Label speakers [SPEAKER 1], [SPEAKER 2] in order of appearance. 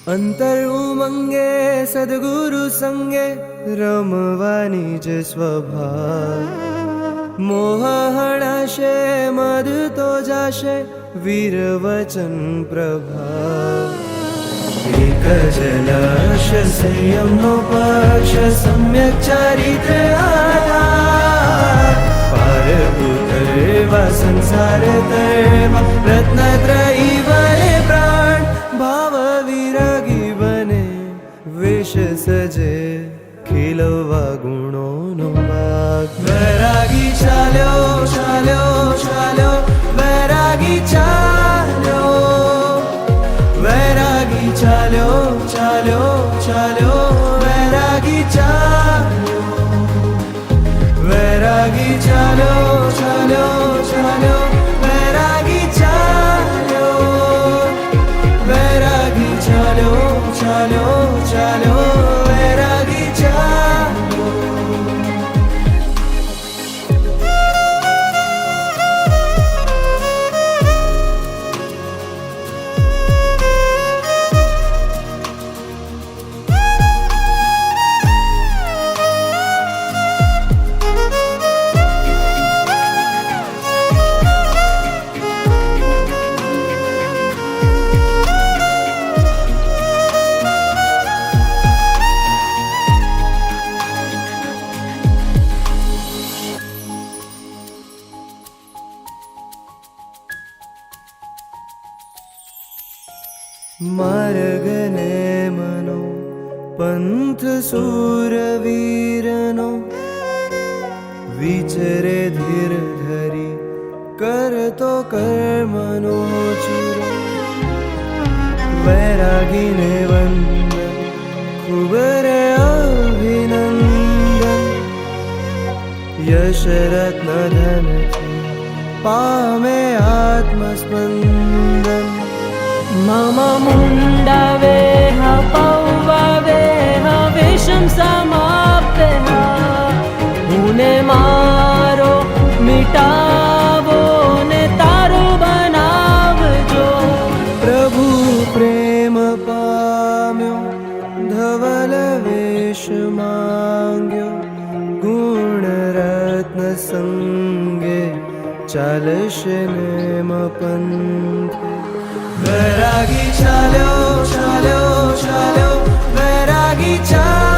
[SPEAKER 1] અંતર ઉમંગે સદગુરુ સંગે રમવાની જ સ્વભાવ. મોહ હણાશે મદ તો જાશે વીર વચન પ્રભાવ. એક જ લક્ષ્ય સંયમનો પક્ષ સમ્યક ચારિત્ર આધાર. પાર ઉતરવા સંસાર તરવા રત્નત્રયી વરે પ્રાણ. ભાવ વિરાગી બને વેશ સજે ખીલવા ગુણોનો બાગ. વૈરાગી ચાલ્યો ચાલ્યો ચાલ્યો વૈરાગી ચાલ્યો. વૈરાગી ચાલ્યો ચાલ્યો ચાલ્યો વૈરાગી ચાલ્યો. વૈરાગી ચાલ્યો ચાલ્યો ચાલ્યો વૈરાગી ચાલ્યો. વૈરાગી ચાલ્યો ચાલ્યો ચાલ્યો વૈરાગી ચાલ્યો. માર્ગને મનો પંથ શૂરવીરનો. વિચરે ધીર ધરી કરતો કર્મનો ચૂરો. વૈરાગીને વંદન ખૂબ રે અભિનંદન. યશ રત્ન ધનથી પામે આત્મસ્પંદન.
[SPEAKER 2] मम मुण्डवेह पौवेह विषं समाप्तेः. मुने मारो मिटावो ने तारो बनावजो.
[SPEAKER 1] प्रभु प्रेम पाम्यो धवल वेश मांग्यो. गुण रत्न संगे चालशे नेम पंथे. वैरागी चाल्यो चाल्यो चाल्यो वैरागी चाल्यो.